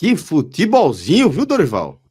Que futebolzinho, viu, Dorival?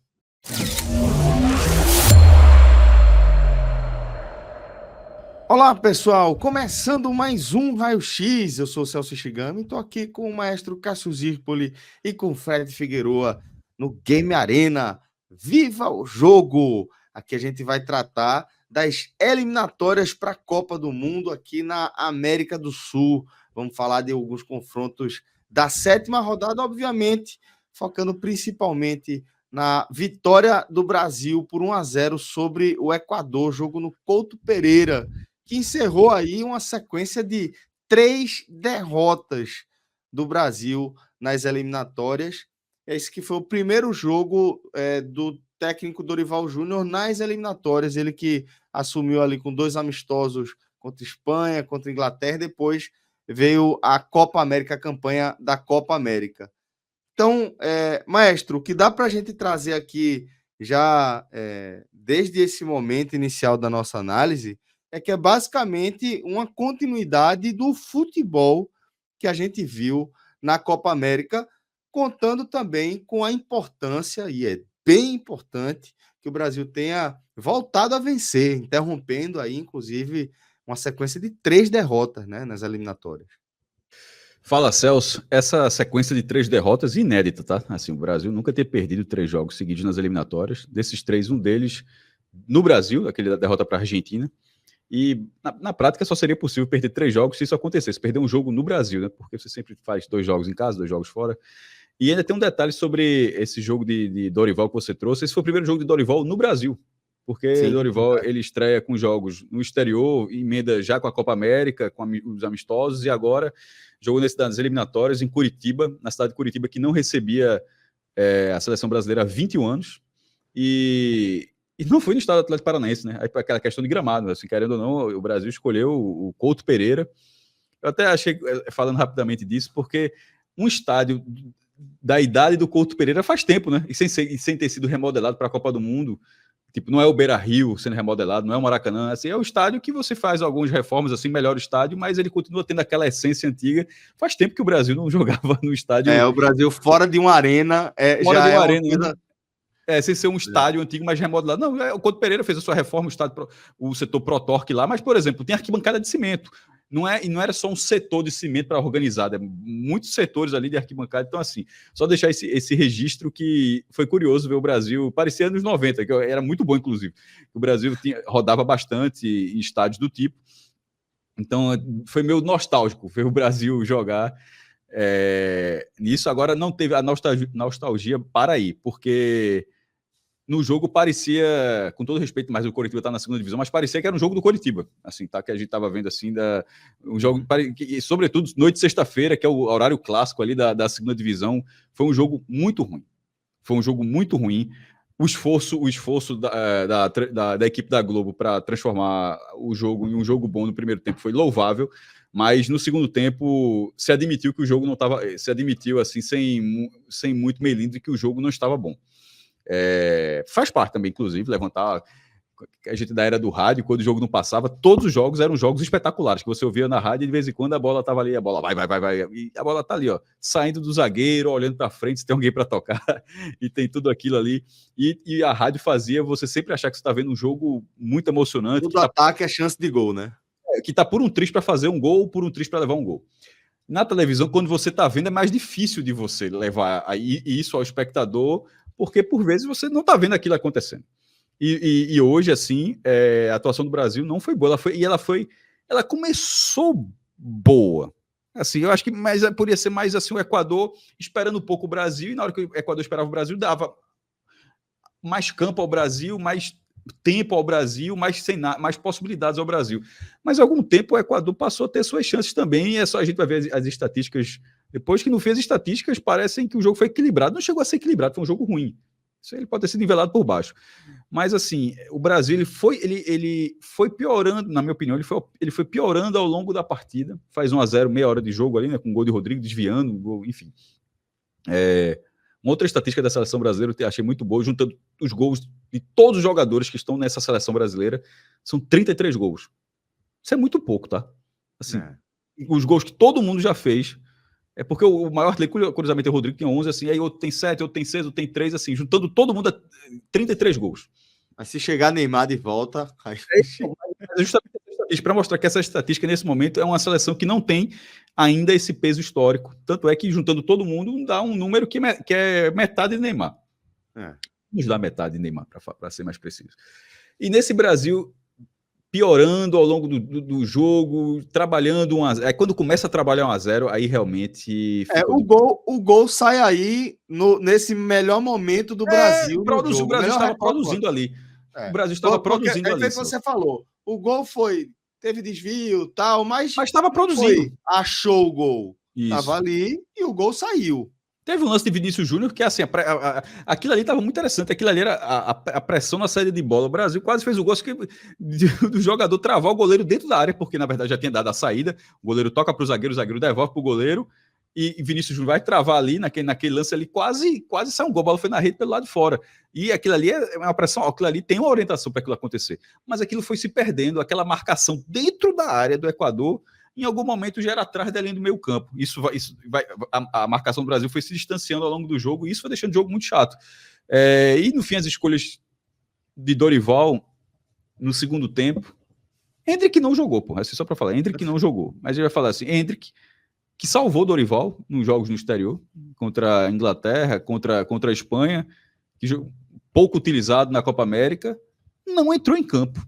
Olá, pessoal. Começando mais um Raio X. Eu sou o Celso Shigami e estou aqui com o maestro Cássio Zirpoli e com o Fred Figueroa no Game Arena. Viva o jogo! Aqui a gente vai tratar das eliminatórias para a Copa do Mundo aqui na América do Sul. Vamos falar de alguns confrontos da sétima rodada, obviamente, focando principalmente na vitória do Brasil por 1-0 sobre o Equador, jogo no Couto Pereira, que encerrou aí uma sequência de 3 derrotas do Brasil nas eliminatórias. Esse que foi o primeiro jogo do técnico Dorival Júnior nas eliminatórias, ele que assumiu ali com 2 amistosos contra Espanha, contra Inglaterra, depois veio a Copa América, a campanha da Copa América. Então, maestro, o que dá para a gente trazer aqui já desde esse momento inicial da nossa análise é que é basicamente uma continuidade do futebol que a gente viu na Copa América, contando também com a importância, e é bem importante, que o Brasil tenha voltado a vencer, interrompendo aí, inclusive, uma sequência de 3 derrotas, né, nas eliminatórias. Fala, Celso. Essa sequência de 3 derrotas inédita, tá? Assim, o Brasil nunca ter perdido 3 jogos seguidos nas eliminatórias. Desses 3, um deles no Brasil, aquele da derrota para a Argentina. E na prática só seria possível perder 3 jogos se isso acontecesse. Perder um jogo no Brasil, né? Porque você sempre faz 2 jogos em casa, 2 jogos fora. E ainda tem um detalhe sobre esse jogo de Dorival que você trouxe. Esse foi o primeiro jogo de Dorival no Brasil. Porque sim, Dorival ele estreia com jogos no exterior, emenda já com a Copa América, com os amistosos, e agora jogou nas eliminatórias em Curitiba, na cidade de Curitiba, que não recebia a seleção brasileira há 21 anos, e não foi no estado do Atlético Paranaense, né? Aí aquela questão de gramado, assim, querendo ou não, o Brasil escolheu o Couto Pereira. Eu até achei, falando rapidamente disso, porque um estádio da idade do Couto Pereira faz tempo, né? E sem ter sido remodelado para a Copa do Mundo. Tipo, não é o Beira-Rio sendo remodelado, não é o Maracanã, assim, é o estádio que você faz algumas reformas, assim, melhor o estádio, mas ele continua tendo aquela essência antiga. Faz tempo que o Brasil não jogava no estádio. O Brasil fora de uma arena fora já de uma é arena, uma coisa... sem ser um estádio antigo, mas remodelado. Não, o Couto Pereira fez a sua reforma, o setor Protorque lá, mas, por exemplo, tem arquibancada de cimento. E não era só um setor de cimento para organizar, muitos setores ali de arquibancada. Então, assim, só deixar esse registro que foi curioso ver o Brasil, parecia anos 90, que era muito bom, inclusive. O Brasil rodava bastante em estádios do tipo. Então, foi meio nostálgico ver o Brasil jogar nisso. Agora não teve a nostalgia para aí, porque no jogo parecia, com todo respeito, mas o Coritiba está na segunda divisão, mas parecia que era um jogo do Coritiba, assim, tá? Que a gente estava vendo assim, um jogo, e sobretudo noite de sexta-feira, que é o horário clássico ali da segunda divisão, foi um jogo muito ruim. Foi um jogo muito ruim. O esforço da equipe da Globo para transformar o jogo em um jogo bom no primeiro tempo foi louvável, mas no segundo tempo se admitiu que o jogo não estava, se admitiu assim sem muito melindre que o jogo não estava bom. Faz parte também, inclusive, levantar a gente da era do rádio, quando o jogo não passava, todos os jogos eram jogos espetaculares, que você ouvia na rádio e de vez em quando a bola estava ali, a bola vai, e a bola tá ali, ó, saindo do zagueiro, olhando para frente, se tem alguém para tocar, e tem tudo aquilo ali, e a rádio fazia você sempre achar que você está vendo um jogo muito emocionante. Todo ataque é chance de gol, né? Que tá por um triz para fazer um gol, por um triz para levar um gol. Na televisão, quando você está vendo, é mais difícil de você levar isso ao espectador, porque por vezes você não está vendo aquilo acontecendo. E hoje, assim, a atuação do Brasil não foi boa. Ela começou boa. Assim, eu acho que poderia ser mais assim o Equador esperando um pouco o Brasil, e na hora que o Equador esperava o Brasil, dava mais campo ao Brasil, mais tempo ao Brasil, mais possibilidades ao Brasil. Mas há algum tempo o Equador passou a ter suas chances também, e é só a gente vai ver as estatísticas. Depois que não fez estatísticas, parecem que o jogo foi equilibrado. Não chegou a ser equilibrado, foi um jogo ruim. Isso ele pode ter sido nivelado por baixo. Mas, assim, o Brasil ele foi piorando, na minha opinião, ele foi piorando ao longo da partida. Faz 1-0, meia hora de jogo ali, né, com o gol de Rodrigo, desviando, gol, enfim. Uma outra estatística da seleção brasileira eu achei muito boa, juntando os gols de todos os jogadores que estão nessa seleção brasileira, são 33 gols. Isso é muito pouco, tá? Assim, os gols que todo mundo já fez, É porque o maior artilheiro, curiosamente, é o Rodrigo, tem 11, assim, aí outro tem 7, outro tem 6, outro tem 3, assim, juntando todo mundo, 33 gols. Mas se chegar Neymar de volta... Aí... É justamente essa estatística, para mostrar que essa estatística, nesse momento, é uma seleção que não tem ainda esse peso histórico. Tanto é que, juntando todo mundo, dá um número que é metade de Neymar. Vamos dar metade de Neymar, para ser mais preciso. E nesse Brasil, piorando ao longo do jogo, trabalhando 1-0. Aí quando começa a trabalhar 1-0, aí realmente... O gol sai aí nesse melhor momento do Brasil. O Brasil estava produzindo ali. O Brasil estava produzindo ali. É que você falou. O gol teve desvio e tal, mas estava produzindo. Achou o gol. Estava ali e o gol saiu. Teve um lance de Vinícius Júnior que, assim, aquilo ali estava muito interessante. Aquilo ali era a pressão na saída de bola. O Brasil quase fez o gol do jogador travar o goleiro dentro da área, porque, na verdade, já tinha dado a saída. O goleiro toca para o zagueiro devolve para o goleiro. E Vinícius Júnior vai travar ali, naquele lance ali, quase saiu um gol. A bola foi na rede pelo lado de fora. E aquilo ali é uma pressão. Aquilo ali tem uma orientação para aquilo acontecer. Mas aquilo foi se perdendo. Aquela marcação dentro da área do Equador, em algum momento já era atrás da linha do meio campo. A marcação do Brasil foi se distanciando ao longo do jogo, e isso foi deixando o jogo muito chato. E no fim, as escolhas de Dorival no segundo tempo. Endrick não jogou, pô. Assim, só para falar, Endrick não jogou. Mas ele vai falar assim: Endrick, que salvou Dorival nos jogos no exterior, contra a Inglaterra, contra a Espanha, pouco utilizado na Copa América, não entrou em campo.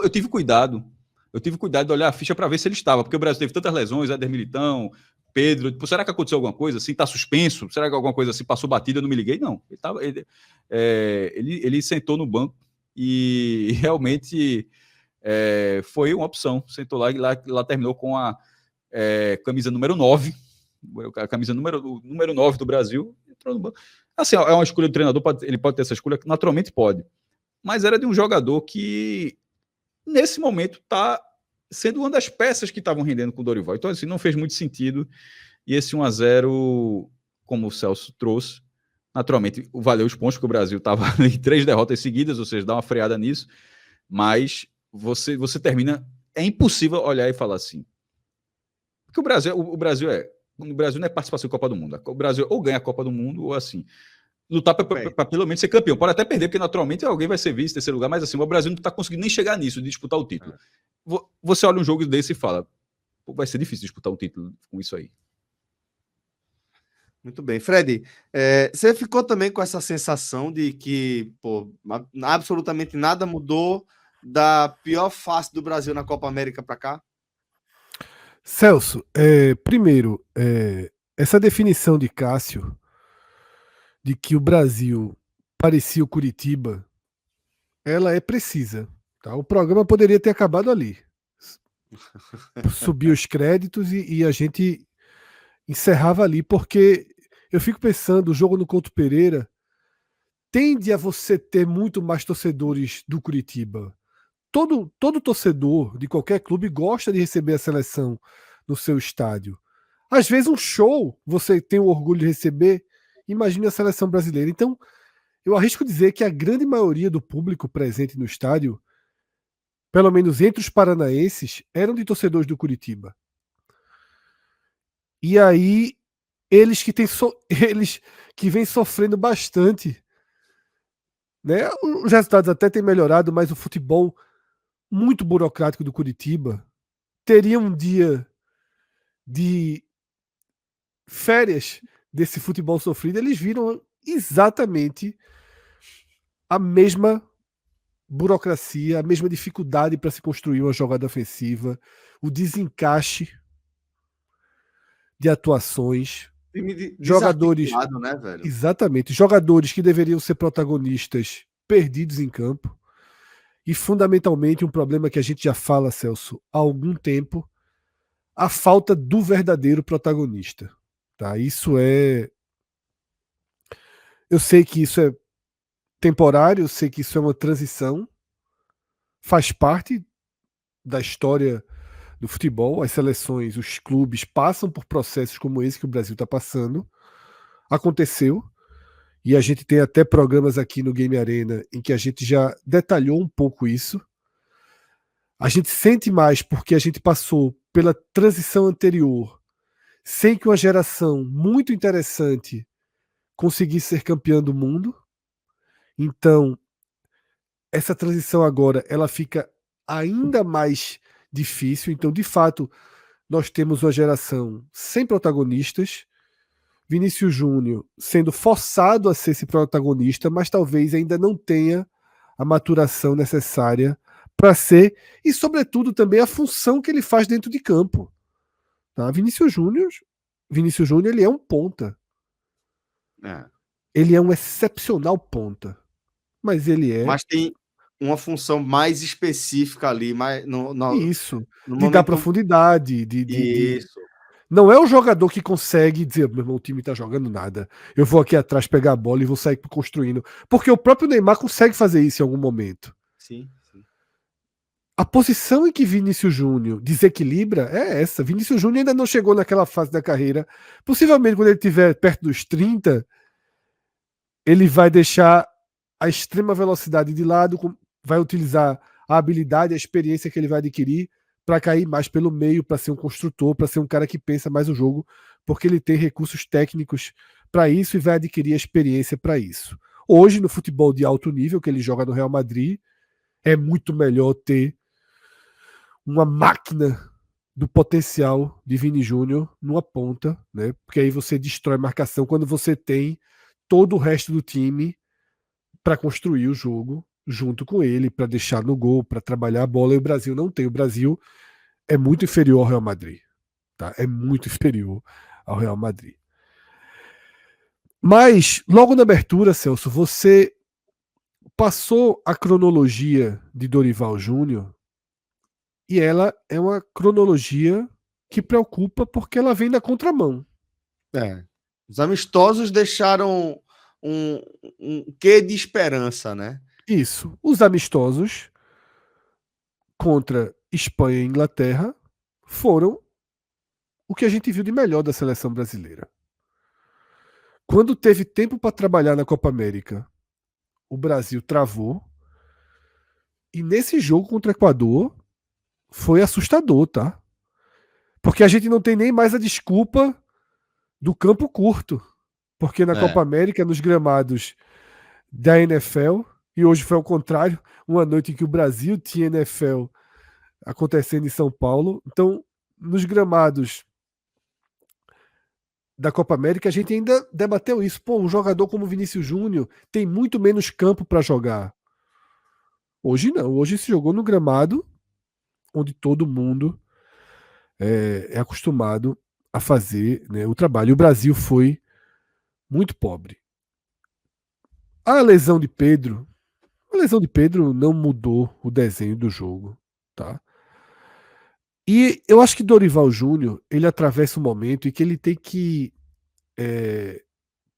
Eu tive cuidado. Eu tive cuidado de olhar a ficha para ver se ele estava, porque o Brasil teve tantas lesões, Éder Militão, Pedro. Será que aconteceu alguma coisa assim? Está suspenso? Será que alguma coisa assim passou batida? Eu não me liguei? Não. Ele sentou no banco e realmente foi uma opção. Sentou lá e lá terminou com a camisa número 9, a camisa número 9 do Brasil. Entrou no banco. Assim, é uma escolha do treinador, ele pode ter essa escolha, naturalmente pode. Mas era de um jogador que nesse momento está sendo uma das peças que estavam rendendo com o Dorival. Então, assim, não fez muito sentido. E esse 1-0, como o Celso trouxe, naturalmente, valeu os pontos, porque o Brasil estava em 3 derrotas seguidas, ou seja, dá uma freada nisso. Mas você termina... É impossível olhar e falar assim. Porque o Brasil não é participação em Copa do Mundo. O Brasil ou ganha a Copa do Mundo, ou assim... lutar para pelo menos ser campeão. Pode até perder, porque naturalmente alguém vai ser vice, terceiro lugar, mas assim, o Brasil não está conseguindo nem chegar nisso, de disputar o título. Você olha um jogo desse e fala, vai ser difícil disputar um título com isso aí. Muito bem. Fred, você ficou também com essa sensação de que absolutamente nada mudou da pior face do Brasil na Copa América para cá? Celso, primeiro, essa definição de Cássio de que o Brasil parecia o Curitiba, ela é precisa. Tá? O programa poderia ter acabado ali. Subir os créditos e a gente encerrava ali, porque eu fico pensando, o jogo no Couto Pereira tende a você ter muito mais torcedores do Curitiba. Todo torcedor de qualquer clube gosta de receber a seleção no seu estádio. Às vezes um show você tem o orgulho de receber, imagine a seleção brasileira. Então, eu arrisco dizer que a grande maioria do público presente no estádio, pelo menos entre os paranaenses, eram de torcedores do Curitiba. E aí, eles que vêm sofrendo bastante, né? Os resultados até têm melhorado, mas o futebol muito burocrático do Curitiba teria um dia de férias desse futebol sofrido. Eles viram exatamente a mesma burocracia, a mesma dificuldade para se construir uma jogada ofensiva, o desencaixe de atuações, jogadores, né, velho? Exatamente, jogadores que deveriam ser protagonistas perdidos em campo, e fundamentalmente um problema que a gente já fala, Celso, há algum tempo, a falta do verdadeiro protagonista. Tá? Eu sei que isso é temporário, eu sei que isso é uma transição, faz parte da história do futebol, as seleções, os clubes passam por processos como esse que o Brasil está passando. Aconteceu, e a gente tem até programas aqui no Game Arena em que a gente já detalhou um pouco isso. A gente sente mais porque a gente passou pela transição anterior sem que uma geração muito interessante conseguisse ser campeã do mundo. Então, essa transição agora ela fica ainda mais difícil. Então, de fato, nós temos uma geração sem protagonistas. Vinícius Júnior sendo forçado a ser esse protagonista, mas talvez ainda não tenha a maturação necessária para ser, e sobretudo também a função que ele faz dentro de campo. Tá? Vinícius Júnior, ele é um ponta. É. Ele é um excepcional ponta. Mas ele é Mas tem uma função mais específica ali, mais isso, no de dar momento. profundidade, Isso. Não é o jogador que consegue dizer, meu irmão, o time tá jogando nada. Eu vou aqui atrás pegar a bola e vou sair construindo. Porque o próprio Neymar consegue fazer isso em algum momento. Sim, sim. A posição em que Vinícius Júnior desequilibra é essa. Vinícius Júnior ainda não chegou naquela fase da carreira. Possivelmente, quando ele estiver perto dos 30, ele vai deixar a extrema velocidade de lado, vai utilizar a habilidade, a experiência que ele vai adquirir para cair mais pelo meio, para ser um construtor, para ser um cara que pensa mais o jogo, porque ele tem recursos técnicos para isso e vai adquirir a experiência para isso. Hoje, no futebol de alto nível que ele joga no Real Madrid, é muito melhor ter uma máquina do potencial de Vini Júnior numa ponta, né? Porque aí você destrói marcação quando você tem todo o resto do time para construir o jogo junto com ele, para deixar no gol, para trabalhar a bola, e o Brasil não tem. O Brasil é muito inferior ao Real Madrid. Tá? É muito inferior ao Real Madrid. Mas, logo na abertura, Celso, você passou a cronologia de Dorival Júnior e ela é uma cronologia que preocupa porque ela vem da contramão. É. Os amistosos deixaram um quê de esperança, né? Isso. Os amistosos contra Espanha e Inglaterra foram o que a gente viu de melhor da seleção brasileira. Quando teve tempo para trabalhar na Copa América, o Brasil travou. E nesse jogo contra o Equador foi assustador, tá? Porque a gente não tem nem mais a desculpa do campo curto. Porque na Copa América, nos gramados da NFL, e hoje foi ao contrário, uma noite em que o Brasil tinha NFL acontecendo em São Paulo. Então, nos gramados da Copa América, a gente ainda debateu isso. Pô, um jogador como Vinícius Júnior tem muito menos campo para jogar. Hoje não. Hoje se jogou no gramado onde todo mundo é acostumado a fazer, né, o trabalho. E o Brasil foi muito pobre. A lesão de Pedro não mudou o desenho do jogo, tá? E eu acho que Dorival Júnior ele atravessa um momento em que ele tem que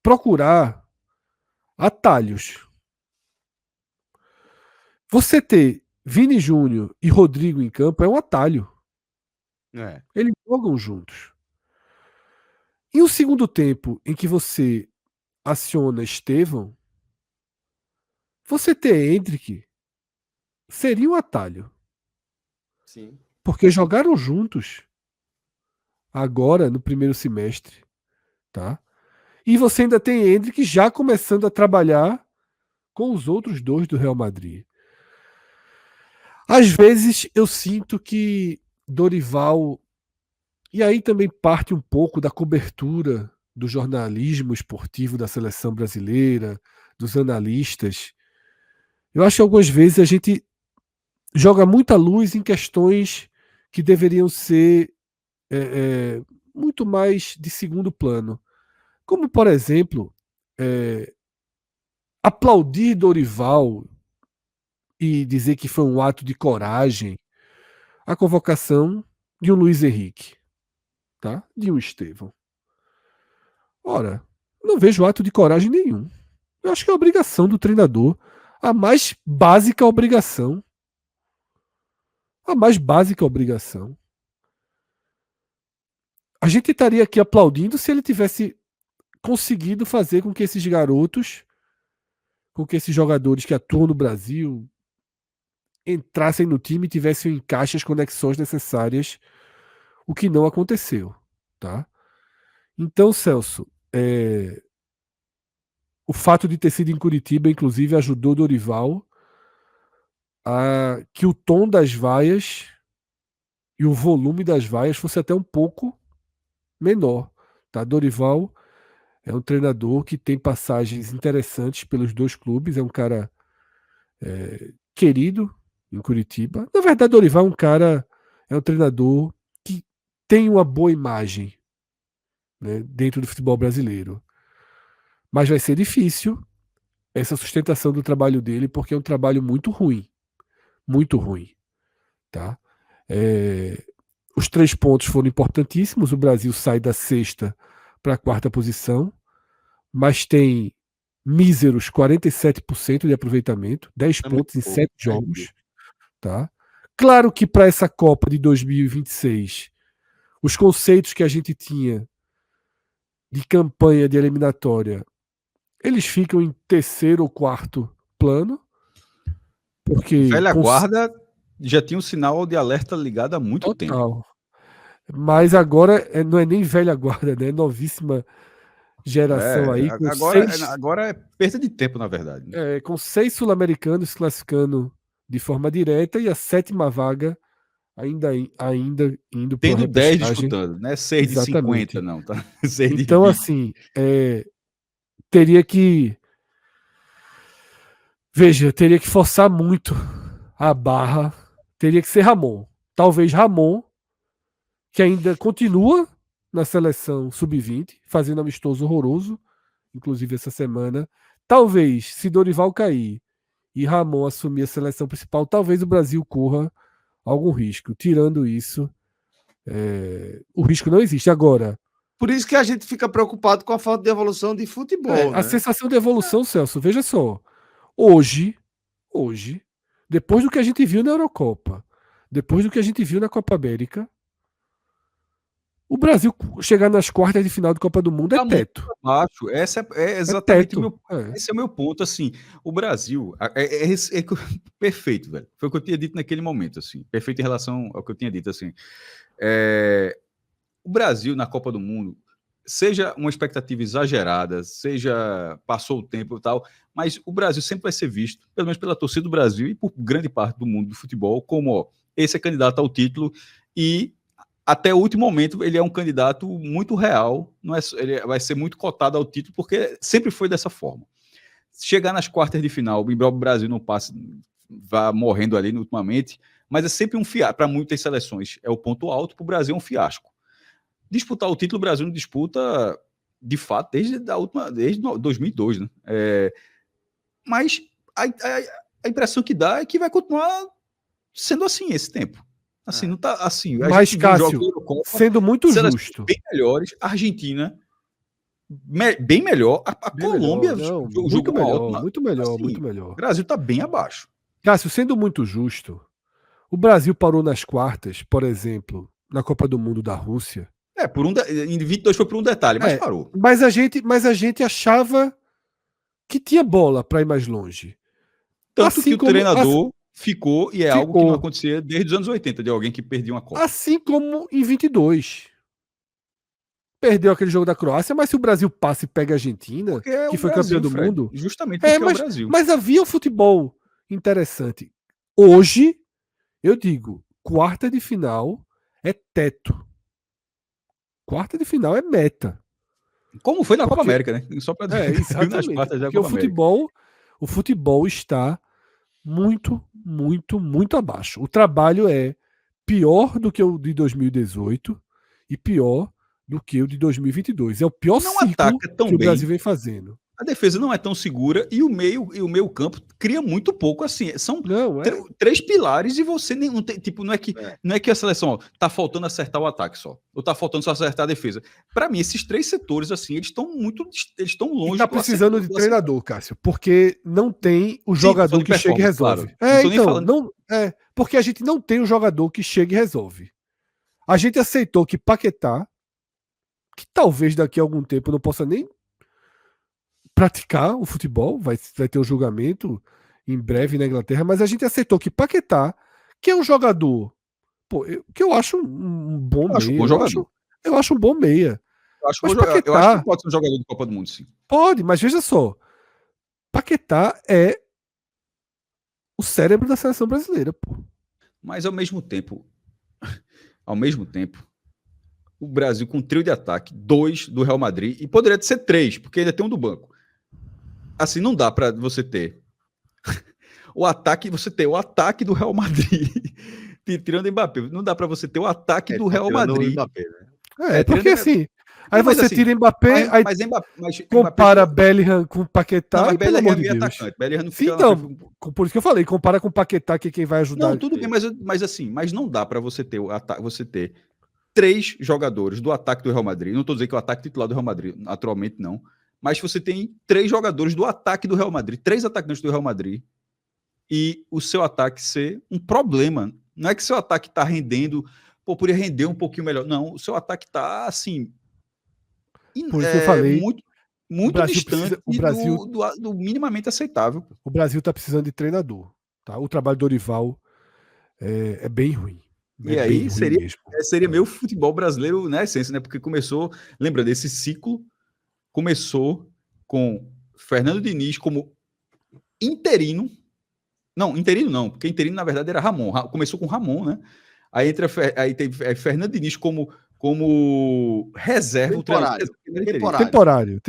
procurar atalhos. Você ter Vini Júnior e Rodrigo em campo é um atalho. É. Eles jogam juntos. E o segundo tempo em que você aciona Estevão, você ter Hendrick seria um atalho. Sim. Porque jogaram juntos agora no primeiro semestre, tá? E você ainda tem Hendrick já começando a trabalhar com os outros dois do Real Madrid. Às vezes eu sinto que Dorival, e aí também parte um pouco da cobertura do jornalismo esportivo da seleção brasileira, dos analistas. Eu acho que algumas vezes a gente joga muita luz em questões que deveriam ser muito mais de segundo plano. Como, por exemplo, aplaudir Dorival e dizer que foi um ato de coragem a convocação de um Luiz Henrique, tá? De um Estevão. Ora, não vejo ato de coragem nenhum. Eu acho que é obrigação do treinador, a mais básica obrigação. A mais básica obrigação. A gente estaria aqui aplaudindo se ele tivesse conseguido fazer com que esses garotos, com que esses jogadores que atuam no Brasil entrassem no time e tivessem o encaixe, as conexões necessárias, o que não aconteceu, tá? Então, Celso, o fato de ter sido em Curitiba, inclusive, ajudou Dorival a que o tom das vaias e o volume das vaias fosse até um pouco menor. Tá? Dorival é um treinador que tem passagens interessantes pelos dois clubes, é um cara querido em Curitiba. Na verdade, Dorival é um treinador que tem uma boa imagem, né, dentro do futebol brasileiro. Mas vai ser difícil essa sustentação do trabalho dele, porque é um trabalho muito ruim. Muito ruim. Tá? Os 3 pontos foram importantíssimos. O Brasil sai da 6ª para a 4ª posição, mas tem míseros 47% de aproveitamento, 10 pontos em 7 jogos. Tá? Claro que para essa Copa de 2026, os conceitos que a gente tinha de campanha de eliminatória, eles ficam em 3º ou 4º plano. Porque Velha guarda já tinha um sinal de alerta ligado há muito tempo. Mas agora não é nem velha guarda, né? Novíssima geração aí. Agora é perda de tempo, na verdade. Né? Com 6 sul-americanos se classificando de forma direta e a 7ª vaga ainda indo para a Tendo 10 repescagem. disputando, né? 6 de 50, não, tá? 6 de então, 20. assim, teria que forçar muito a barra. Teria que ser Ramon. Talvez Ramon, que ainda continua na seleção sub-20, fazendo amistoso horroroso, inclusive essa semana. Talvez, se Dorival cair e Ramon assumir a seleção principal, talvez o Brasil corra algum risco. Tirando isso, o risco não existe. Agora, por isso que a gente fica preocupado com a falta de evolução de futebol. A sensação de evolução, Celso, veja só. Hoje, depois do que a gente viu na Eurocopa, depois do que a gente viu na Copa América, o Brasil chegar nas quartas de final de Copa do Mundo é teto. Acho. Esse é exatamente esse é o meu ponto. Assim, o Brasil perfeito, velho. Foi o que eu tinha dito naquele momento, assim. Perfeito em relação ao que eu tinha dito, assim. O Brasil na Copa do Mundo, seja uma expectativa exagerada, seja passou o tempo e tal, mas o Brasil sempre vai ser visto, pelo menos pela torcida do Brasil e por grande parte do mundo do futebol, como esse é candidato ao título e até o último momento ele é um candidato muito real, ele vai ser muito cotado ao título porque sempre foi dessa forma. Chegar nas quartas de final, embora o Brasil não passe, vá morrendo ali ultimamente, mas é sempre um fiasco, para muitas seleções é o ponto alto, para o Brasil é um fiasco. Disputar o título, o Brasil não disputa, de fato, desde 2002, né? Mas a impressão que dá é que vai continuar sendo assim esse tempo. Assim, não tá assim. Mas, Cássio, sendo muito justo. Bem melhores, a Argentina bem melhor, a Colômbia muito melhor. O Brasil tá bem abaixo. Cássio, sendo muito justo, o Brasil parou nas quartas, por exemplo, na Copa do Mundo da Rússia. Em 22 foi por um detalhe, mas parou. Mas a gente achava que tinha bola para ir mais longe. Tanto assim que o treinador ficou, e algo que não acontecia desde os anos 80, de alguém que perdia uma Copa. Assim como em 22. Perdeu aquele jogo da Croácia, mas se o Brasil passa e pega a Argentina, que foi campeão do mundo... Justamente porque é o Brasil. Mas havia um futebol interessante. Hoje, eu digo, quarta de final é teto. Quarta de final é meta. Como foi na Copa América, né? Só para exatamente. Porque o futebol está muito, muito, muito abaixo. O trabalho é pior do que o de 2018 e pior do que o de 2022. É o pior ciclo que o Brasil vem fazendo. A defesa não é tão segura e o meio campo cria muito pouco assim. São 3 pilares e você não tem, tipo, não é que a seleção tá faltando acertar o ataque só, ou tá faltando só acertar a defesa. Para mim esses 3 setores assim, eles estão longe. E tá precisando de treinador, Cássio, porque não tem o jogador que chega e resolve. Claro. Porque a gente não tem o jogador que chega e resolve. A gente aceitou que Paquetá, que talvez daqui a algum tempo não possa nem praticar o futebol, vai ter um julgamento em breve na Inglaterra, mas a gente aceitou que Paquetá, que é um jogador que eu acho um bom meia, eu acho um bom meia, Eu acho, Mas eu acho Paquetá que pode ser um jogador de Copa do Mundo, sim. pode, mas veja só. Paquetá é o cérebro da seleção brasileira, pô. Mas ao mesmo tempo, o Brasil com um trio de ataque, 2 do Real Madrid, e poderia ser 3, porque ainda tem um do banco. Assim, não dá para você ter o ataque do Real Madrid tirando o Mbappé. Não dá para você ter o ataque do Real Madrid. Mbappé, né? Porque assim, aí Não, mas você assim, tira Mbappé, aí Mbappé compara Bellingham com Paquetá, não, e pelo amor de é Deus. atacante. Bellingham não Sim, fica então, por isso que eu falei, compara com Paquetá, que é quem vai ajudar. Não, tudo bem, mas não dá para você ter você ter 3 jogadores do ataque do Real Madrid. Não estou dizendo que é o ataque titular do Real Madrid, naturalmente não. Mas você tem 3 jogadores do ataque do Real Madrid, 3 atacantes do Real Madrid, e o seu ataque ser um problema. Não é que seu ataque está rendendo, poderia render um pouquinho melhor. Não, o seu ataque está assim. Por isso que eu falei, muito distante do minimamente aceitável. O Brasil está precisando de treinador. Tá? O trabalho do Dorival é bem ruim. E aí seria meio futebol brasileiro na essência, né? Porque começou, lembra desse ciclo, começou com Fernando Diniz como interino. Não, interino não, porque interino na verdade era Ramon. Começou com Ramon, né? Aí teve Fernando Diniz como reserva. Temporário.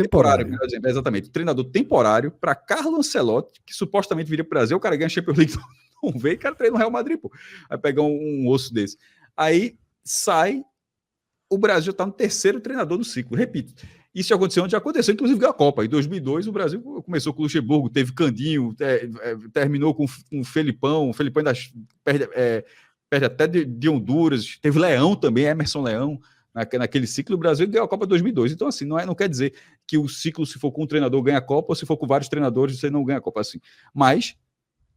Exatamente. Treinador temporário para Carlo Ancelotti, que supostamente viria para o Brasil. O cara ganha a Champions League, não vê, o cara treina no Real Madrid, pô. Vai pegar um osso desse. Aí sai, o Brasil está no terceiro treinador do ciclo. Repito, isso já aconteceu onde já aconteceu, inclusive ganhou a Copa. Em 2002, o Brasil começou com o Luxemburgo, teve Candinho, terminou com o Felipão. O Felipão ainda perde até de Honduras. Teve Leão também, Emerson Leão, naquele ciclo. O Brasil ganhou a Copa 2002. Então, assim, não quer dizer que o ciclo, se for com um treinador, ganha a Copa, ou se for com vários treinadores, você não ganha a Copa. Assim. Mas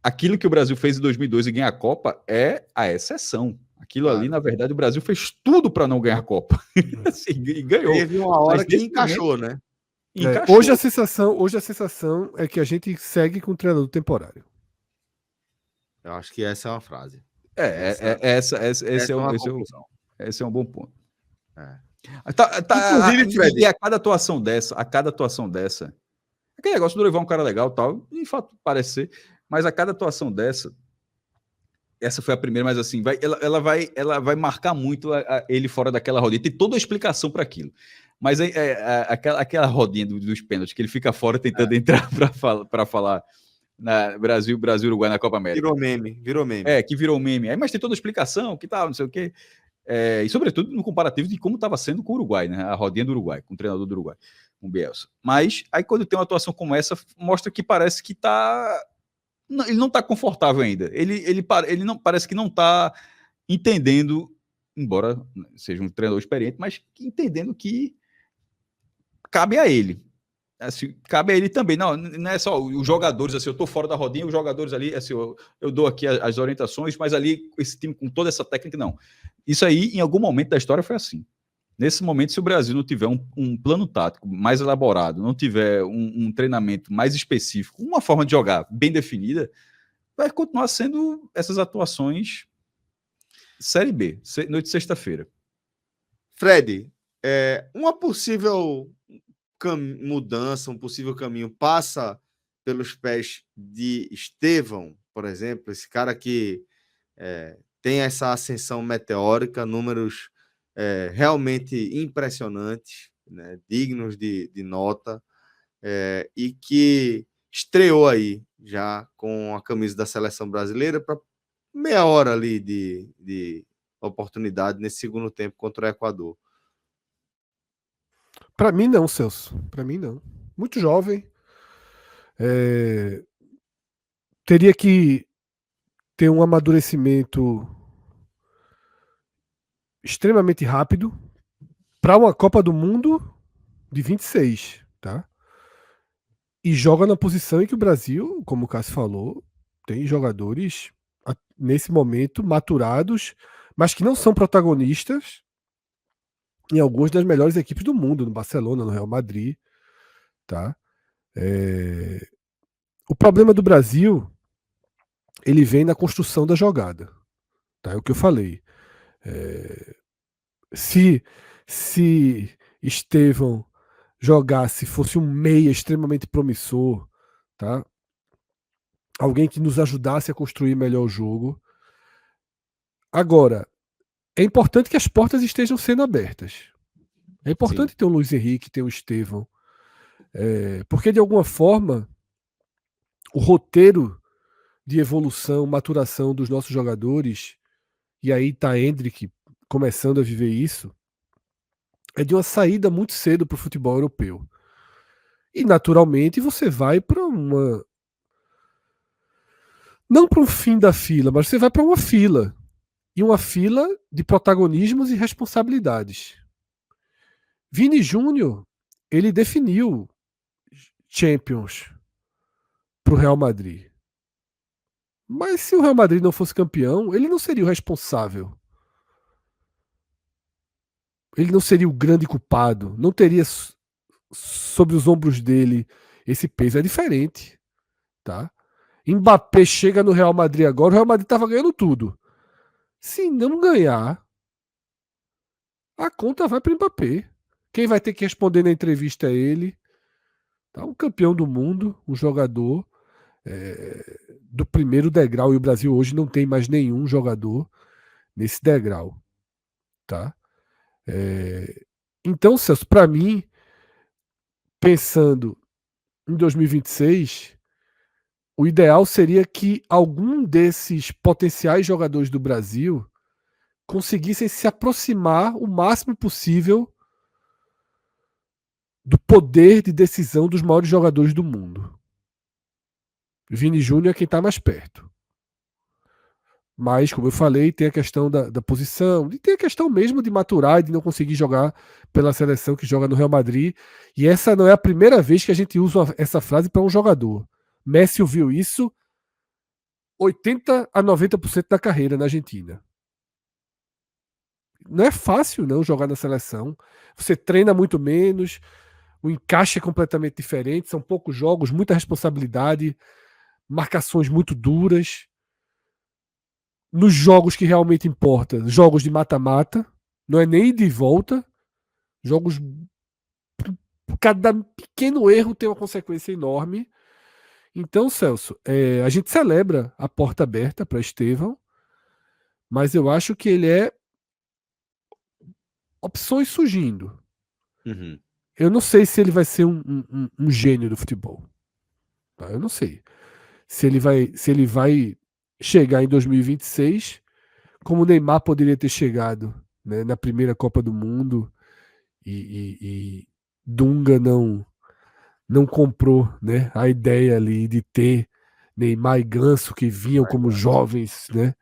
aquilo que o Brasil fez em 2002 e ganhar a Copa é a exceção. Aquilo ali, na verdade, o Brasil fez tudo para não ganhar a Copa. Assim, e ganhou. Teve uma hora que encaixou, né? Encaixou. Hoje a sensação é que a gente segue com o treinador temporário. Eu acho que essa é uma frase. Esse é um bom ponto. Inclusive, Fred. E a cada atuação dessa, aquele negócio do Dorival é um cara legal, tal, de fato parece ser, mas a cada atuação dessa, essa foi a primeira, mas assim, ela vai marcar muito ele fora daquela rodinha. Tem toda a explicação para aquilo. Mas aquela rodinha dos pênaltis, que ele fica fora tentando entrar para falar na Brasil, Uruguai na Copa América. Virou meme. Que virou meme. Aí, mas tem toda a explicação, que tal, não sei o quê. E sobretudo no comparativo de como estava sendo com o Uruguai, né? A rodinha do Uruguai, com o treinador do Uruguai, com o Bielsa. Mas aí quando tem uma atuação como essa, mostra que parece que ele não está confortável ainda. Ele não parece que não está entendendo, embora seja um treinador experiente, mas entendendo que cabe a ele. Assim, cabe a ele também. Não é só os jogadores, assim, eu estou fora da rodinha, os jogadores ali, assim, eu dou aqui as orientações, mas ali, esse time com toda essa técnica, não. Isso aí, em algum momento da história, foi assim. Nesse momento, se o Brasil não tiver um plano tático mais elaborado, não tiver um treinamento mais específico, uma forma de jogar bem definida, vai continuar sendo essas atuações Série B, noite de sexta-feira. Fred, uma possível mudança, um possível caminho passa pelos pés de Estevão, por exemplo, esse cara que tem essa ascensão meteórica, números realmente impressionantes, né, dignos de nota, e que estreou aí já com a camisa da seleção brasileira para meia hora ali de oportunidade nesse segundo tempo contra o Equador. Para mim não, Celso. Para mim não. Muito jovem. Teria que ter um amadurecimento extremamente rápido para uma Copa do Mundo de 26, tá? E joga na posição em que o Brasil, como o Cássio falou, tem jogadores nesse momento maturados, mas que não são protagonistas em algumas das melhores equipes do mundo, no Barcelona, no Real Madrid, tá? O problema do Brasil, ele vem na construção da jogada, tá? É o que eu falei. Se Estevão jogasse, fosse um meia extremamente promissor, tá? Alguém que nos ajudasse a construir melhor o jogo. Agora, é importante que as portas estejam sendo abertas. É importante Sim. ter o Luiz Henrique, ter o Estevão. Porque, de alguma forma, o roteiro de evolução, maturação dos nossos jogadores, e aí tá Endrick começando a viver isso, é de uma saída muito cedo para o futebol europeu. E, naturalmente, você vai para uma. Não para um fim da fila, mas você vai para uma fila. E uma fila de protagonismos e responsabilidades. Vini Júnior, ele definiu Champions para o Real Madrid. Mas se o Real Madrid não fosse campeão, ele não seria o responsável. Ele não seria o grande culpado. Não teria sobre os ombros dele esse peso. É diferente, tá? Mbappé chega no Real Madrid agora, o Real Madrid estava ganhando tudo. Se não ganhar, a conta vai para o Mbappé. Quem vai ter que responder na entrevista é ele. Tá? Um campeão do mundo, um jogador do primeiro degrau. E o Brasil hoje não tem mais nenhum jogador nesse degrau. Tá? Então, Celso, para mim, pensando em 2026, o ideal seria que algum desses potenciais jogadores do Brasil conseguissem se aproximar o máximo possível do poder de decisão dos maiores jogadores do mundo. Vini Júnior é quem está mais perto. Mas, como eu falei, tem a questão da posição, e tem a questão mesmo de maturar e de não conseguir jogar pela seleção que joga no Real Madrid. E essa não é a primeira vez que a gente usa essa frase para um jogador. Messi ouviu isso 80 a 90% da carreira na Argentina. Não é fácil não jogar na seleção. Você treina muito menos, o encaixe é completamente diferente, são poucos jogos, muita responsabilidade, marcações muito duras. Nos jogos que realmente importa, jogos de mata-mata, não é nem de volta, jogos. Cada pequeno erro tem uma consequência enorme. Então, Celso, a gente celebra a porta aberta para Estevão, mas eu acho que ele é opções surgindo. Uhum. Eu não sei se ele vai ser um gênio do futebol. Tá? Eu não sei. Se ele vai chegar em 2026 como o Neymar poderia ter chegado, né, na primeira Copa do Mundo e Dunga não comprou, né, a ideia ali de ter Neymar e Ganso que vinham como jovens, né,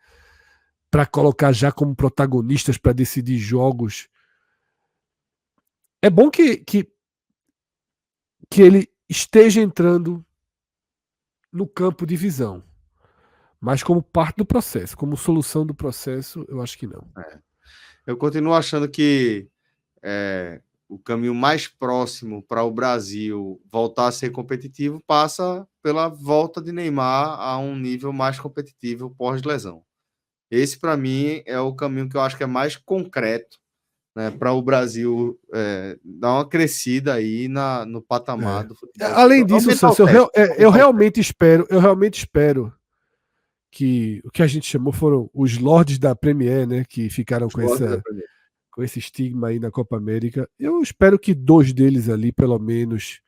para colocar já como protagonistas para decidir jogos. É bom que ele esteja entrando no campo de visão, mas como parte do processo, como solução do processo, eu acho que não. Eu continuo achando que o caminho mais próximo para o Brasil voltar a ser competitivo passa pela volta de Neymar a um nível mais competitivo pós-lesão. Esse, para mim, é o caminho que eu acho que é mais concreto, né, para o Brasil dar uma crescida aí no patamar do futebol. Além disso, eu realmente espero que o que a gente chamou foram os lords da Premier, né, que ficaram com esse estigma aí na Copa América. Eu espero que 2 deles ali, pelo menos,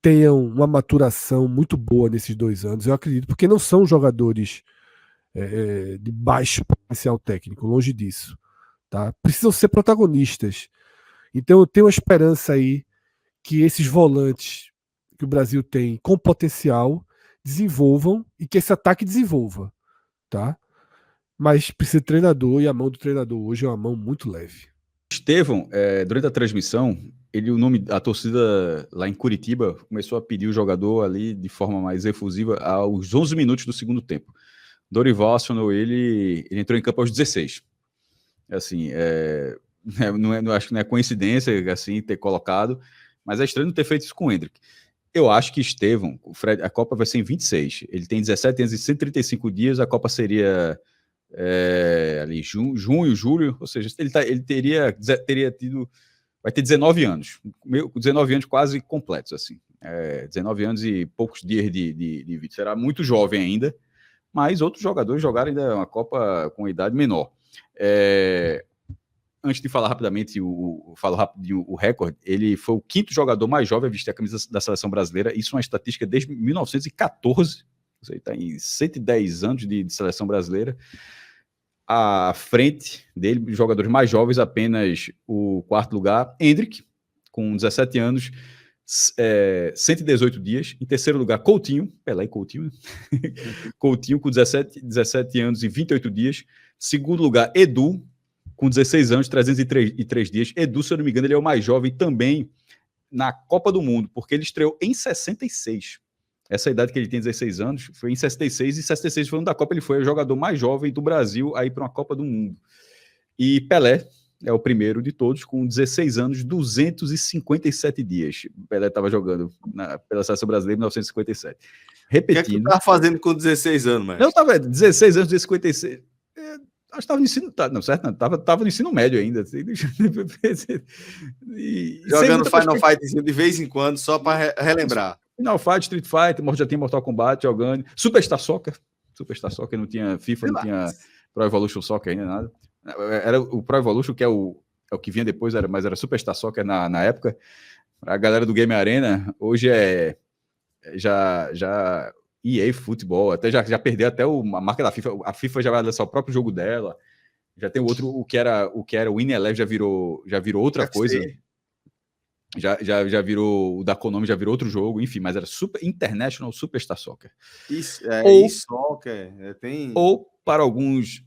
tenham uma maturação muito boa nesses 2 anos. Eu acredito, porque não são jogadores de baixo potencial técnico, longe disso. Tá? Precisam ser protagonistas. Então eu tenho uma esperança aí que esses volantes que o Brasil tem com potencial desenvolvam e que esse ataque desenvolva. Tá? Mas precisa de treinador e a mão do treinador hoje é uma mão muito leve. Estevão, durante a transmissão, a torcida lá em Curitiba começou a pedir o jogador ali de forma mais efusiva aos 11 minutos do segundo tempo. Dorival acionou ele entrou em campo aos 16. Assim, não acho que não é coincidência assim ter colocado, mas é estranho não ter feito isso com o Endrick. Eu acho que Estevão, a Copa vai ser em 26. Ele tem 17 anos e 135 dias, a Copa seria ali junho, julho, ou seja, ele teria tido vai ter 19 anos. 19 anos quase completos, assim. 19 anos e poucos dias de vídeo. Será muito jovem ainda, mas outros jogadores jogaram ainda uma Copa com idade menor. Antes de falar rapidamente, falo rapidinho o recorde, ele foi o 5º jogador mais jovem a vestir a camisa da seleção brasileira. Isso é uma estatística desde 1914. Você está em 110 anos de seleção brasileira. À frente dele, jogadores mais jovens, apenas o 4º lugar, Endrick, com 17 anos, 118 dias. Em 3º lugar, Coutinho, Pelé e Coutinho, Coutinho com 17 anos e 28 dias. 2º lugar, Edu, com 16 anos, 303 dias. Edu, se eu não me engano, ele é o mais jovem também na Copa do Mundo, porque ele estreou em 66. Essa idade que ele tem, 16 anos, foi em 66, e 66 foi ano da Copa, ele foi o jogador mais jovem do Brasil a ir para uma Copa do Mundo. E Pelé é o primeiro de todos, com 16 anos, 257 dias. Pelé estava jogando pela Seleção Brasileira em 1957. Repetindo. O que é que tu estava fazendo com 16 anos, mano? Eu estava 16 anos, 256. Acho que estava no ensino... Não, certo? Não, estava no ensino médio ainda. Jogando Final Fight de vez em quando, só para relembrar. Final Fight, Street Fighter, já tinha Mortal Kombat jogando. Superstar Soccer, não tinha FIFA, não tinha Pro Evolution Soccer ainda, nada. Era o Pro Evolution, que é o que vinha depois, mas era Superstar Soccer na época. A galera do Game Arena, hoje já EA Futebol, até já perdeu até a marca da FIFA. A FIFA já vai lançar o próprio jogo dela. Já tem o outro, o que era o Win Eleven já virou outra coisa. Já virou, o da Konami já virou outro jogo, enfim, mas era International Superstar Soccer. Isso, soccer, tem... Ou, para alguns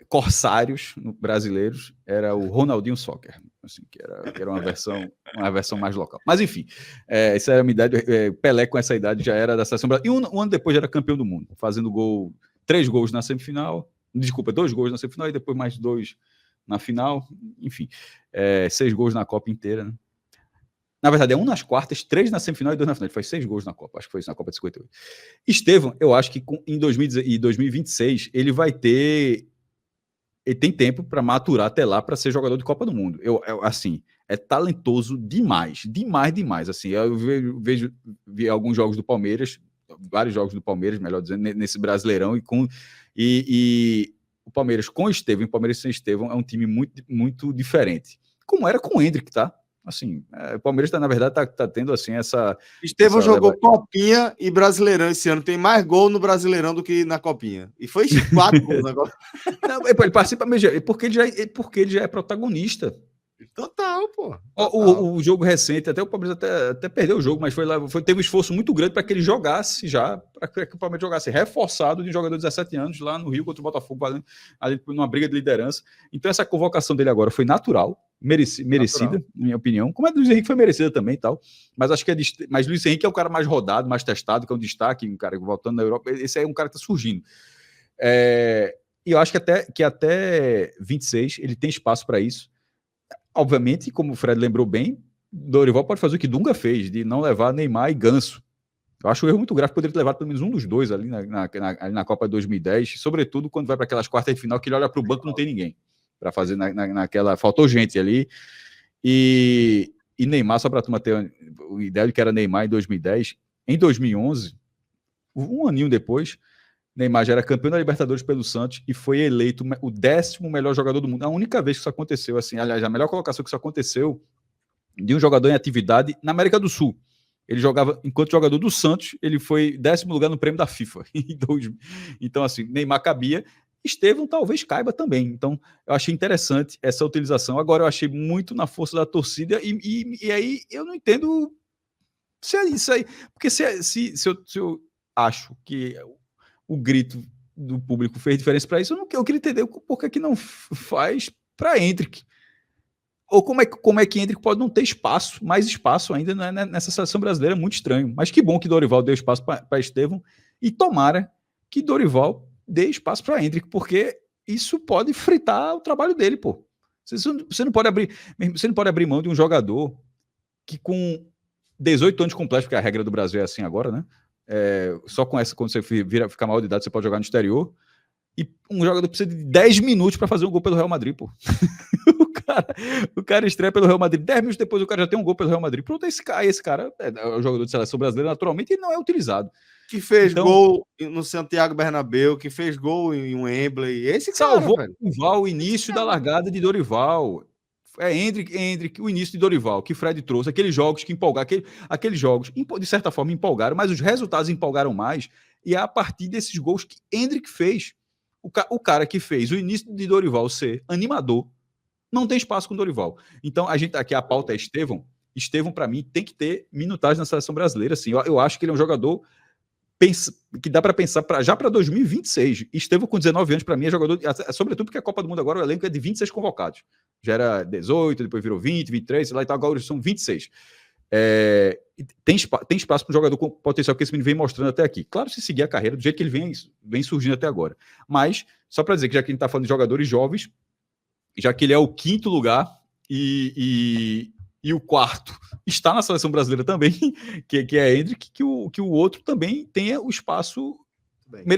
corsários brasileiros, era o Ronaldinho Soccer, assim, que era uma versão mais local. Mas, enfim, essa era a minha idade. Pelé, com essa idade, já era da seleção brasileira. E um ano depois já era campeão do mundo, fazendo 3 gols na semifinal, 2 gols na semifinal e depois mais 2 na final, enfim, 6 gols na Copa inteira, né? Na verdade, 1 nas quartas, 3 na semifinal e 2 na final. Ele faz 6 gols na Copa. Acho que foi isso na Copa de 58. Estevão, eu acho que em 2026 ele vai ter... Ele tem tempo para maturar até lá para ser jogador de Copa do Mundo. Assim, é talentoso demais. Demais. Assim, eu vi alguns jogos do Palmeiras, vários jogos do Palmeiras, melhor dizendo, nesse Brasileirão. E o Palmeiras com o Estevão, o Palmeiras sem Estevão é um time muito, muito diferente. Como era com o Endrick, tá? Assim, o Palmeiras, na verdade, tá tendo assim essa... Estevão jogou Copinha e Brasileirão esse ano. Tem mais gol no Brasileirão do que na Copinha. E foi 4 gols agora. Não, ele participa mesmo, porque ele já é protagonista. Total, pô. O jogo recente, até o Palmeiras até perdeu o jogo, mas teve um esforço muito grande para que ele jogasse já, para que o Palmeiras jogasse reforçado de um jogador de 17 anos lá no Rio contra o Botafogo, ali numa briga de liderança. Então essa convocação dele agora foi natural, merecida, na minha opinião. Como a do Luiz Henrique foi merecida também e tal, mas acho que mas Luiz Henrique é o cara mais rodado, mais testado, que é um destaque, um cara voltando na Europa. Esse aí é um cara que está surgindo. E eu acho que até 26 ele tem espaço para isso. Obviamente, como o Fred lembrou bem, Dorival pode fazer o que Dunga fez, de não levar Neymar e Ganso. Eu acho um erro muito grave, poderia ter levado pelo menos um dos dois ali na Copa de 2010, sobretudo quando vai para aquelas quartas de final, que ele olha para o banco e não tem ninguém para fazer naquela... Faltou gente ali. E Neymar, só para a turma ter uma ideia de que era Neymar em 2010, em 2011, um aninho depois, Neymar já era campeão da Libertadores pelo Santos e foi eleito o 10º melhor jogador do mundo. A única vez que isso aconteceu, assim, aliás, a melhor colocação que isso aconteceu de um jogador em atividade na América do Sul. Ele jogava, enquanto jogador do Santos, ele foi 10º lugar no prêmio da FIFA. Então, assim, Neymar cabia. Estevão talvez caiba também. Então, eu achei interessante essa utilização. Agora, eu achei muito na força da torcida e aí eu não entendo se é isso aí. Porque se eu acho que o grito do público fez diferença para isso, eu queria entender por que não faz para Endrick. Ou como é que Endrick pode não ter mais espaço ainda nessa seleção brasileira, muito estranho. Mas que bom que Dorival deu espaço para Estevão e tomara que Dorival dê espaço para Endrick, porque isso pode fritar o trabalho dele, pô. Você não pode abrir mão de um jogador que com 18 anos completos, porque a regra do Brasil é assim agora, né? Só com essa, quando você ficar mal de idade, você pode jogar no exterior. E um jogador precisa de 10 minutos para fazer um gol pelo Real Madrid, pô. O cara estreia pelo Real Madrid, 10 minutos depois o cara já tem um gol pelo Real Madrid. Pronto, esse cara é um jogador de seleção brasileira, naturalmente, e não é utilizado. Que fez Então, gol no Santiago Bernabéu, que fez gol em Wembley. Esse salvou cara, velho. Dorival, o início da largada de Dorival. Hendrick, o início de Dorival, que Fred trouxe, aqueles jogos que empolgaram, aqueles jogos, de certa forma, empolgaram, mas os resultados empolgaram mais, e é a partir desses gols que Hendrick fez. O cara que fez o início de Dorival ser animador, não tem espaço com Dorival. Então, aqui a pauta é Estevão. Estevão, para mim, tem que ter minutagem na seleção brasileira. Assim. Eu acho que ele é um jogador que dá para pensar já para 2026. Estevão, com 19 anos, para mim, é jogador, sobretudo porque a Copa do Mundo agora, o elenco é de 26 convocados. Já era 18, depois virou 20, 23, sei lá e tal, agora são 26. Tem espaço para um jogador com potencial que esse menino vem mostrando até aqui. Claro, se seguir a carreira do jeito que ele vem surgindo até agora. Mas, só para dizer que já que a gente está falando de jogadores jovens, já que ele é o 5º lugar e o 4º está na seleção brasileira também, que é Hendrick, que o outro também tenha o espaço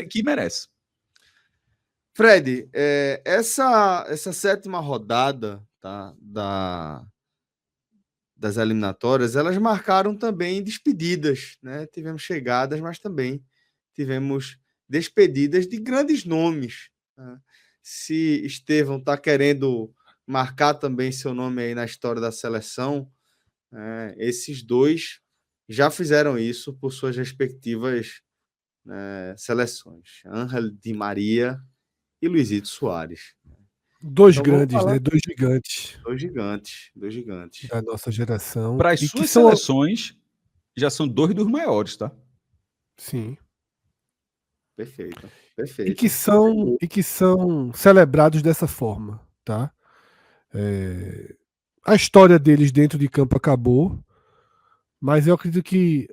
que merece. Fred, essa 7ª rodada, tá, das eliminatórias, elas marcaram também despedidas, né? Tivemos chegadas, mas também tivemos despedidas de grandes nomes. Né? Se Estevão está querendo marcar também seu nome aí na história da seleção, esses dois já fizeram isso por suas respectivas seleções. Ángel Di Maria e Luizito Soares. Dois grandes, né? Dois gigantes. Dois gigantes. Da nossa geração. Para as suas seleções, já são 2 dos maiores, tá? Sim. Perfeito. E que são celebrados dessa forma, tá? A história deles dentro de campo acabou, mas eu acredito que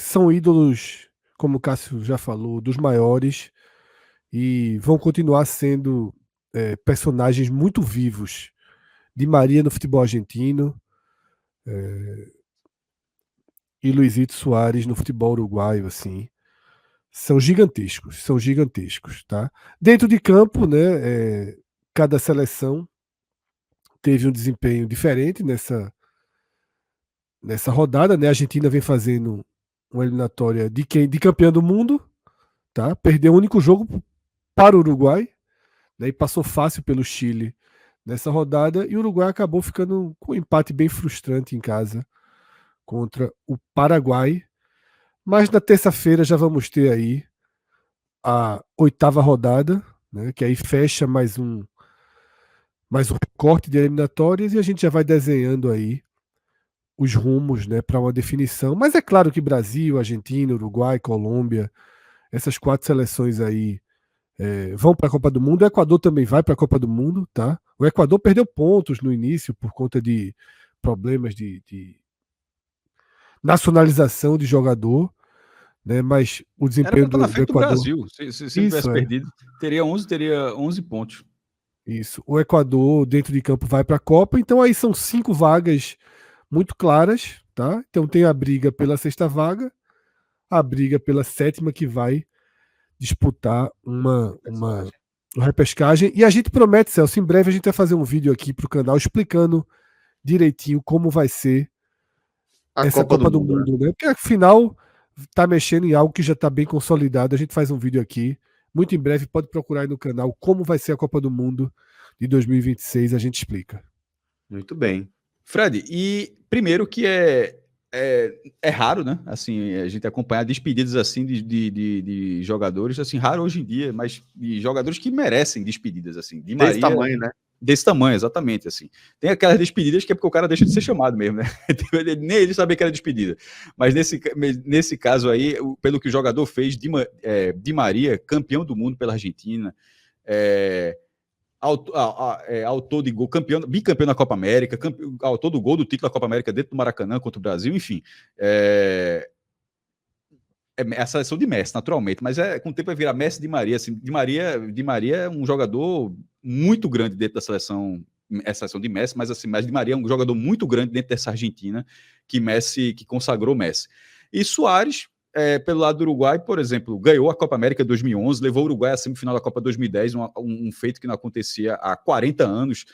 são ídolos, como o Cássio já falou, dos maiores, e vão continuar sendo personagens muito vivos. Di Maria no futebol argentino e Luizito Soares no futebol uruguaio, assim, são gigantescos, tá? Dentro de campo, né, cada seleção teve um desempenho diferente nessa rodada, né? A Argentina vem fazendo uma eliminatória de campeão do mundo, tá? Perdeu o único jogo para o Uruguai, né? E passou fácil pelo Chile nessa rodada, e o Uruguai acabou ficando com um empate bem frustrante em casa contra o Paraguai. Mas na terça-feira já vamos ter aí a 8ª rodada, né? Que aí fecha mais um recorte de eliminatórias, e a gente já vai desenhando aí os rumos, né, para uma definição. Mas é claro que Brasil, Argentina, Uruguai, Colômbia, essas 4 seleções aí vão para a Copa do Mundo. O Equador também vai para a Copa do Mundo, tá? O Equador perdeu pontos no início por conta de problemas de nacionalização de jogador, né? Mas o desempenho do Equador... do Brasil. Se ele tivesse perdido, teria 11 pontos. Isso. O Equador, dentro de campo, vai para a Copa. Então aí são 5 vagas muito claras, tá? Então tem a briga pela 6ª vaga, a briga pela 7ª, que vai disputar uma repescagem. E a gente promete, Celso, em breve a gente vai fazer um vídeo aqui para o canal explicando direitinho como vai ser essa Copa do Mundo, né? Porque afinal tá mexendo em algo que já está bem consolidado. A gente faz um vídeo aqui, muito em breve, pode procurar aí no canal como vai ser a Copa do Mundo de 2026, a gente explica. Muito bem. Fred, e primeiro que é raro, né? Assim, a gente acompanhar despedidas assim de jogadores, assim, raro hoje em dia, mas de jogadores que merecem despedidas, assim. Di Maria, desse tamanho, né? Desse tamanho, exatamente, assim. Tem aquelas despedidas que é porque o cara deixa de ser chamado mesmo, né? Nem ele sabia que era despedida. Mas nesse caso aí, pelo que o jogador fez, Di Maria, campeão do mundo pela Argentina, autor de gol, bicampeão da Copa América, autor do gol do título da Copa América dentro do Maracanã contra o Brasil, enfim. É a seleção de Messi, naturalmente, mas com o tempo vai virar Messi Di Maria. Assim, Di Maria é um jogador muito grande dentro da seleção, a seleção de Messi, mas Di Maria é um jogador muito grande dentro dessa Argentina que consagrou Messi. E Soares, pelo lado do Uruguai, por exemplo, ganhou a Copa América 2011, levou o Uruguai à semifinal da Copa 2010, um feito que não acontecia há 40 anos,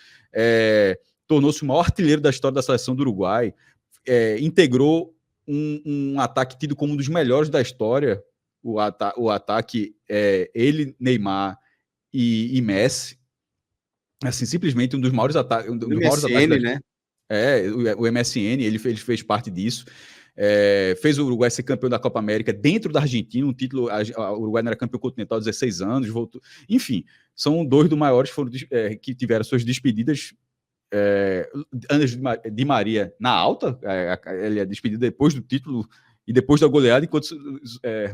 tornou-se o maior artilheiro da história da seleção do Uruguai, integrou um ataque tido como um dos melhores da história, o ataque ele, Neymar e Messi, assim, simplesmente um dos maiores ataques. MSN, né? O MSN, ele fez parte disso. Fez o Uruguai ser campeão da Copa América dentro da Argentina, um título. O Uruguai não era campeão continental há 16 anos, voltou. Enfim, são dois dos maiores que tiveram suas despedidas. Antes de Maria na alta, ele é despedido depois do título e depois da goleada, enquanto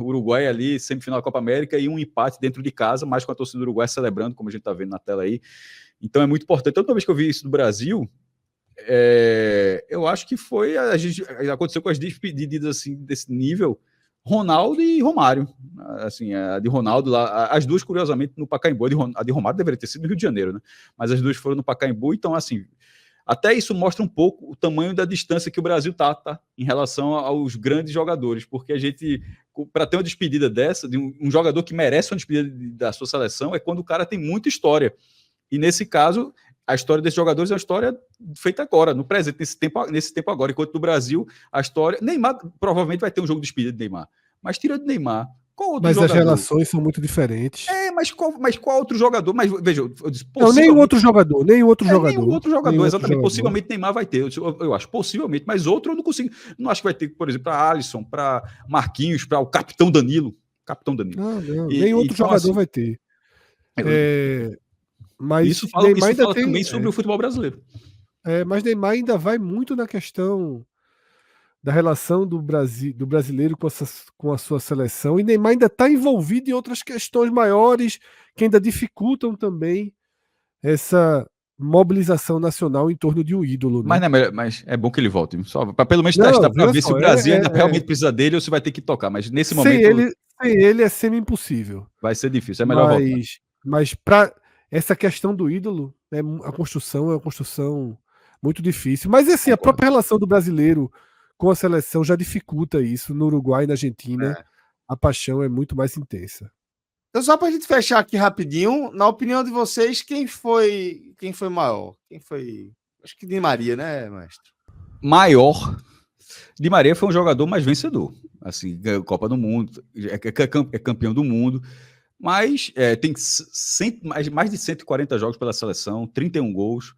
o Uruguai ali, semifinal da Copa América e um empate dentro de casa, mais com a torcida do Uruguai celebrando, como a gente está vendo na tela aí. Então é muito importante. Toda vez que eu vi isso do Brasil, eu acho que aconteceu com as despedidas assim, desse nível, Ronaldo e Romário. Assim, a de Ronaldo lá, as duas, curiosamente, no Pacaembu. A de Romário deveria ter sido no Rio de Janeiro, né? Mas as duas foram no Pacaembu, então, assim, até isso mostra um pouco o tamanho da distância que o Brasil tá em relação aos grandes jogadores, porque a gente, para ter uma despedida dessa, de um jogador que merece uma despedida da sua seleção, é quando o cara tem muita história. E nesse caso, a história desses jogadores é uma história feita agora, no presente, nesse tempo agora. Enquanto no Brasil, a história... Neymar provavelmente vai ter um jogo de despedida de Neymar. Mas tirando Neymar, qual outro jogador? Mas as relações são muito diferentes. Mas qual outro jogador? Mas veja, eu disse, não, nenhum outro jogador, nenhum outro exatamente. Jogador. Possivelmente Neymar vai ter, eu acho, possivelmente, mas outro eu não consigo. Não acho que vai ter, por exemplo, para Alisson, para Marquinhos, para o Capitão Danilo. Não, nenhum outro jogador assim, vai ter. Mas isso fala também sobre o futebol brasileiro. Mas Neymar ainda vai muito na questão da relação do brasileiro com a sua seleção, e Neymar ainda está envolvido em outras questões maiores que ainda dificultam também essa mobilização nacional em torno de um ídolo. Né? Mas é bom que ele volte, só para pelo menos testar para ver se o Brasil ainda realmente precisa dele ou se vai ter que tocar. Mas nesse momento. Sem ele é semi-impossível. Vai ser difícil, é melhor voltar. Mas para essa questão do ídolo, a construção é uma construção muito difícil. Mas assim, a própria relação do brasileiro com a seleção já dificulta isso. No Uruguai e na Argentina, a paixão é muito mais intensa. Então, só para a gente fechar aqui rapidinho, na opinião de vocês, quem foi maior? Quem foi? Acho que Di Maria, né, mestre? Maior. Di Maria foi um jogador mais vencedor. Assim, ganhou Copa do Mundo, é campeão do mundo, mas tem mais de 140 jogos pela seleção, 31 gols.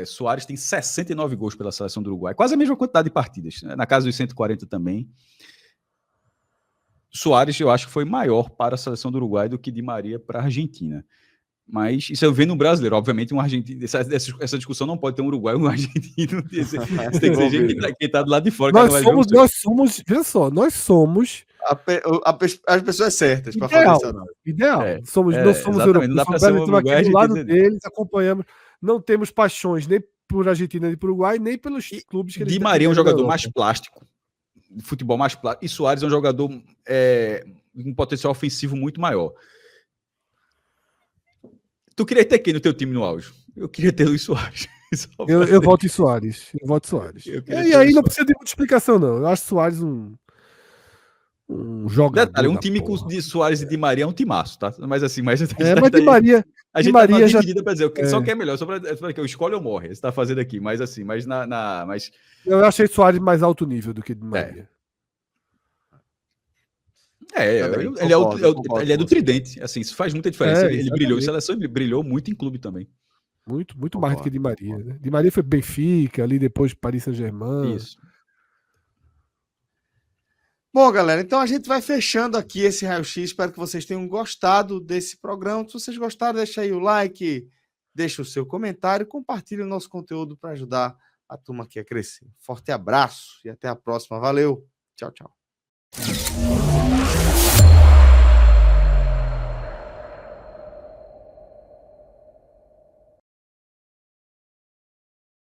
Soares tem 69 gols pela seleção do Uruguai, quase a mesma quantidade de partidas, né? Na casa dos 140 também. Soares, eu acho que foi maior para a seleção do Uruguai do que Di Maria para a Argentina. Mas isso eu vendo no brasileiro, obviamente, um argentino. Essa discussão não pode ter um Uruguai e um argentino. Tem que ser gente que está do lado de fora. Nós somos, veja só, nós somos as pessoas certas para fazer isso. Ideal. Nós somos europeus, estamos aqui do lado deles, acompanhamos. Não temos paixões nem por Argentina nem por Uruguai, nem pelos clubes que eles Di Maria é um jogador mais plástico, de futebol mais plástico, e Soares é um jogador com um potencial ofensivo muito maior. Tu queria ter quem no teu time no auge? Eu queria ter Luis Soares. Eu voto em Soares. E aí não precisa de muita explicação, não. Eu acho Soares um jogador. Detalhe, um time de Soares e Di Maria é um timaço, tá? Mas assim, mas Di Maria. A gente tá dividida para dizer só que é melhor, só para que eu escolho ou morre. Você tá fazendo aqui, mas assim, mas eu achei Soares mais alto nível do que Di Maria. Ele é do tridente, assim, isso faz muita diferença. Ele brilhou em seleção, ele brilhou muito em clube também. Muito mais do que Di Maria. Né? Di Maria foi Benfica, ali depois Paris Saint-Germain. Isso. Bom, galera, então a gente vai fechando aqui esse raio-x. Espero que vocês tenham gostado desse programa. Se vocês gostaram, deixa aí o like, deixa o seu comentário, compartilhe o nosso conteúdo para ajudar a turma aqui a crescer. Forte abraço e até a próxima. Valeu. Tchau, tchau.